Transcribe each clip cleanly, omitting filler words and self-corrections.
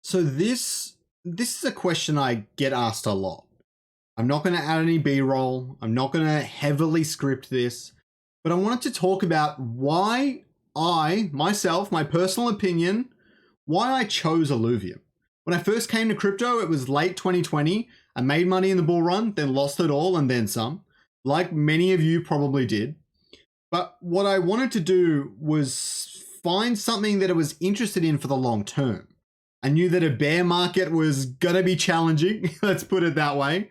So this is a question I get asked a lot. I'm not going to add any B-roll. I'm not going to heavily script this, but I wanted to talk about why my personal opinion, why I chose Illuvium. When I first came to crypto, it was late 2020. I made money in the bull run, then lost it all and then some, like many of you probably did. But what I wanted to do was find something that I was interested in for the long term. I knew that a bear market was going to be challenging, let's put it that way.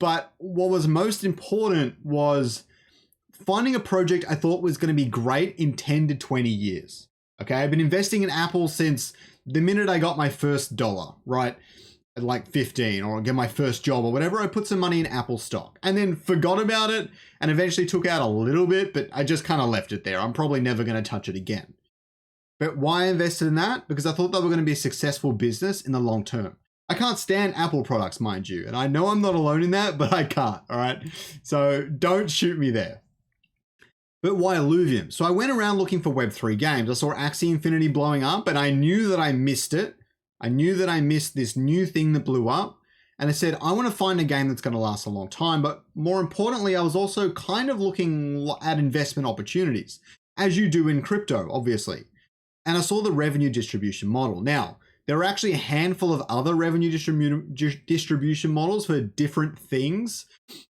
But what was most important was finding a project I thought was going to be great in 10 to 20 years. Okay, I've been investing in Apple since the minute I got my first dollar, right? At like 15 or get my first job or whatever, I put some money in Apple stock and then forgot about it and eventually took out a little bit, but I just kind of left it there. I'm probably never going to touch it again. But why I invested in that? Because I thought they were going to be a successful business in the long term. I can't stand Apple products, mind you. And I know I'm not alone in that, but I can't, all right? So don't shoot me there. But why Illuvium? So I went around looking for Web3 games. I saw Axie Infinity blowing up and I knew that I missed it. I knew that I missed this new thing that blew up. And I said, I want to find a game that's going to last a long time. But more importantly, I was also kind of looking at investment opportunities, as you do in crypto, obviously. And I saw the revenue distribution model. Now, there are actually a handful of other revenue distribution models for different things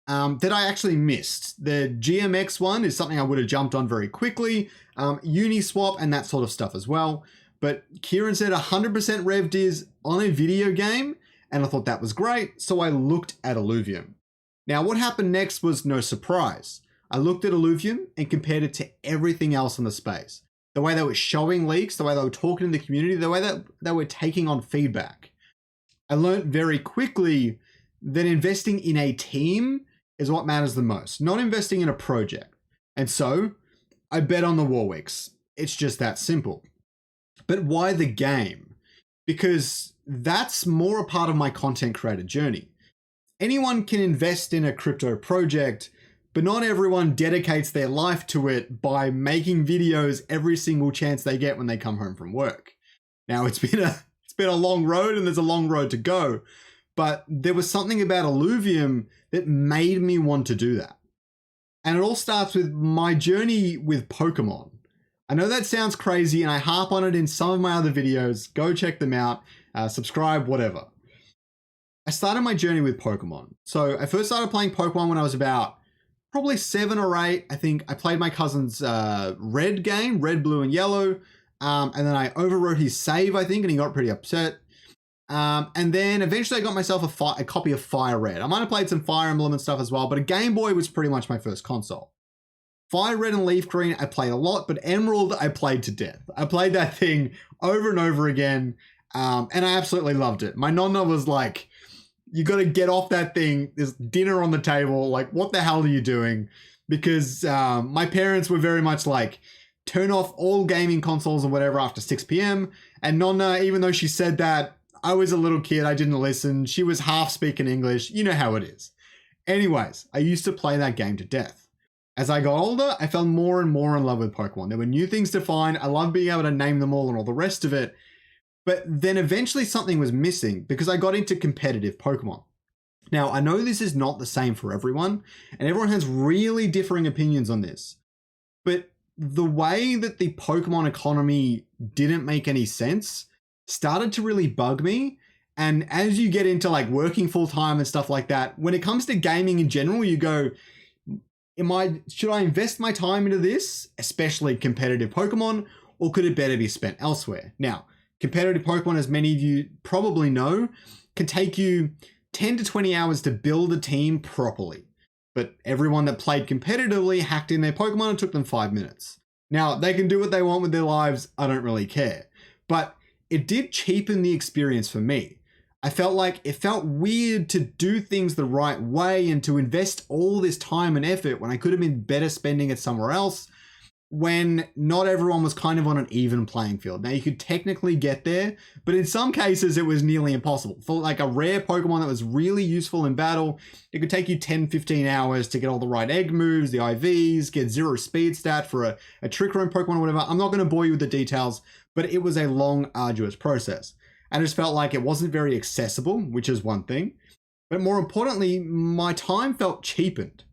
that I actually missed. The GMX one is something I would have jumped on very quickly, Uniswap and that sort of stuff as well. But Kieran said 100% rev diz on a video game, and I thought that was great, so I looked at Illuvium. Now, what happened next was no surprise. I looked at Illuvium and compared it to everything else in the space. The way they were showing leaks, the way they were talking to the community, the way that they were taking on feedback. I learned very quickly that investing in a team is what matters the most, not investing in a project. And so I bet on the Warwicks. It's just that simple. But why the game? Because that's more a part of my content creator journey. Anyone can invest in a crypto project, but not everyone dedicates their life to it by making videos every single chance they get when they come home from work. Now, it's been a long road and there's a long road to go, but there was something about Illuvium that made me want to do that. And it all starts with my journey with Pokemon. I know that sounds crazy and I harp on it in some of my other videos. Go check them out, subscribe, whatever. I started my journey with Pokemon. So I first started playing Pokemon when I was about probably 7 or 8. I think I played my cousin's red game, red, blue, and yellow. And then I overwrote his save, I think, and he got pretty upset. And then eventually I got myself a copy of Fire Red. I might have played some Fire Emblem and stuff as well, but a Game Boy was pretty much my first console. Fire Red and Leaf Green, I played a lot, but Emerald, I played to death. I played that thing over and over again, and I absolutely loved it. My nonna was like, you got to get off that thing. There's dinner on the table. Like, what the hell are you doing? Because my parents were very much like, turn off all gaming consoles or whatever after 6 p.m. And Nonna, even though she said that, I was a little kid. I didn't listen. She was half speaking English. You know how it is. Anyways, I used to play that game to death. As I got older, I fell more and more in love with Pokemon. There were new things to find. I loved being able to name them all and all the rest of it. But then eventually something was missing because I got into competitive Pokemon. Now, I know this is not the same for everyone, and everyone has really differing opinions on this. But the way that the Pokemon economy didn't make any sense started to really bug me. And as you get into like working full time and stuff like that, when it comes to gaming in general, you go, should I invest my time into this, especially competitive Pokemon, or could it better be spent elsewhere? Now, competitive Pokemon, as many of you probably know, can take you 10 to 20 hours to build a team properly. But everyone that played competitively hacked in their Pokemon and took them 5 minutes. Now, they can do what they want with their lives. I don't really care. But it did cheapen the experience for me. I felt like it felt weird to do things the right way and to invest all this time and effort when I could have been better spending it somewhere else, when not everyone was kind of on an even playing field. Now, you could technically get there, but in some cases it was nearly impossible. For like a rare Pokemon that was really useful in battle, it could take you 10, 15 hours to get all the right egg moves, the IVs, get 0 speed stat for a Trick Room Pokemon or whatever. I'm not going to bore you with the details, but it was a long, arduous process. I just felt like it wasn't very accessible, which is one thing. But more importantly, my time felt cheapened.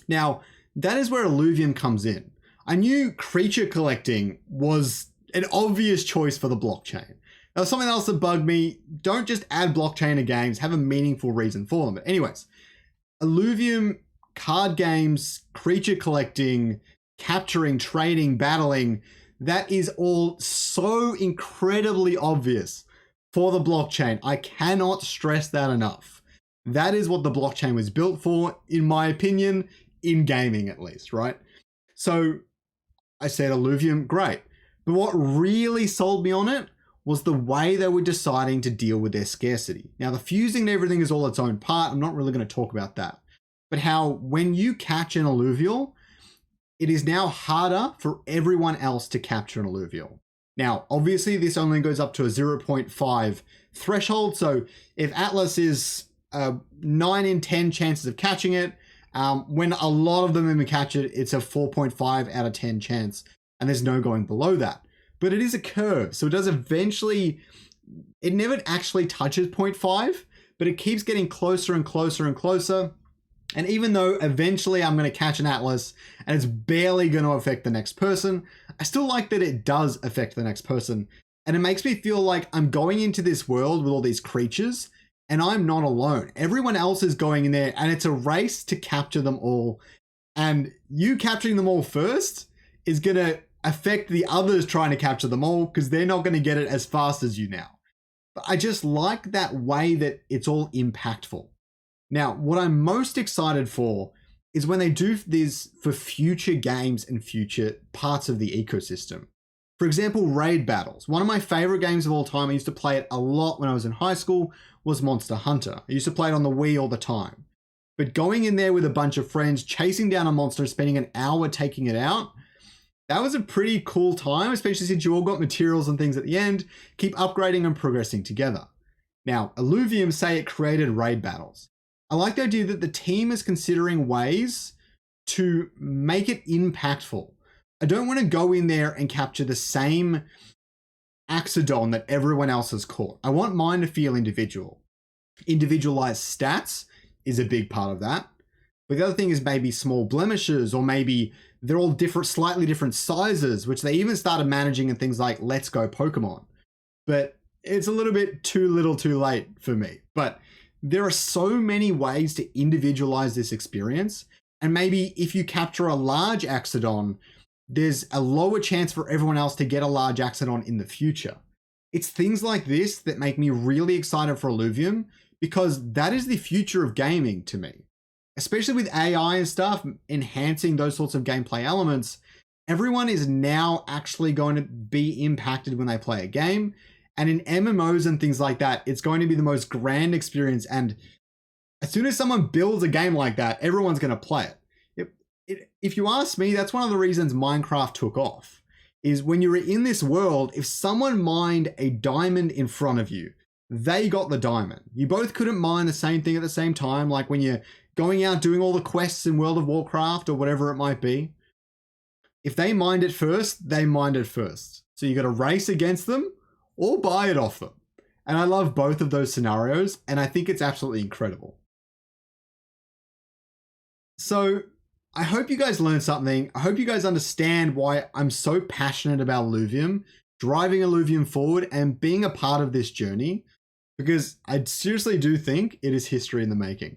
Now, that is where Illuvium comes in. I knew creature collecting was an obvious choice for the blockchain. Now, something else that bugged me, don't just add blockchain to games, have a meaningful reason for them. But anyways, Illuvium, card games, creature collecting, capturing, trading, battling, that is all so incredibly obvious for the blockchain. I cannot stress that enough. That is what the blockchain was built for, in my opinion, in gaming at least, right? So I said Illuvium, great. But what really sold me on it was the way they were deciding to deal with their scarcity. Now, the fusing and everything is all its own part. I'm not really going to talk about that. But how when you catch an alluvial, it is now harder for everyone else to capture an alluvial. Now, obviously, this only goes up to a 0.5 threshold. So if Atlas is 9 in 10 chances of catching it, when a lot of them even catch it, it's a 4.5 out of 10 chance. And there's no going below that. But it is a curve, so it does eventually, it never actually touches 0.5, but it keeps getting closer and closer and closer. And even though eventually I'm going to catch an Atlas and it's barely going to affect the next person, I still like that it does affect the next person. And it makes me feel like I'm going into this world with all these creatures and I'm not alone. Everyone else is going in there and it's a race to capture them all. And you capturing them all first is going to affect the others trying to capture them all because they're not going to get it as fast as you now. But I just like that way that it's all impactful. Now, what I'm most excited for is when they do this for future games and future parts of the ecosystem. For example, raid battles. One of my favorite games of all time, I used to play it a lot when I was in high school, was Monster Hunter. I used to play it on the Wii all the time. But going in there with a bunch of friends, chasing down a monster, spending an hour taking it out, that was a pretty cool time, especially since you all got materials and things at the end, keep upgrading and progressing together. Now, Illuvium say it created raid battles. I like the idea that the team is considering ways to make it impactful. I don't want to go in there and capture the same Axodon that everyone else has caught. I want mine to feel individual. Individualized stats is a big part of that. But the other thing is maybe small blemishes, or maybe they're all different, slightly different sizes, which they even started managing in things like Let's Go Pokemon. But it's a little bit too little too late for me. But there are so many ways to individualize this experience. And maybe if you capture a large Axodon, there's a lower chance for everyone else to get a large Axodon in the future. It's things like this that make me really excited for Illuvium, because that is the future of gaming to me. Especially with AI and stuff, enhancing those sorts of gameplay elements, everyone is now actually going to be impacted when they play a game. And in MMOs and things like that, it's going to be the most grand experience. And as soon as someone builds a game like that, everyone's going to play it. If you ask me, that's one of the reasons Minecraft took off, is when you're in this world, if someone mined a diamond in front of you, they got the diamond. You both couldn't mine the same thing at the same time, like when you're going out doing all the quests in World of Warcraft or whatever it might be. If they mined it first, they mined it first. So you got to race against them or buy it off them. And I love both of those scenarios, and I think it's absolutely incredible. So I hope you guys learned something. I hope you guys understand why I'm so passionate about Illuvium, driving Illuvium forward and being a part of this journey, because I seriously do think it is history in the making.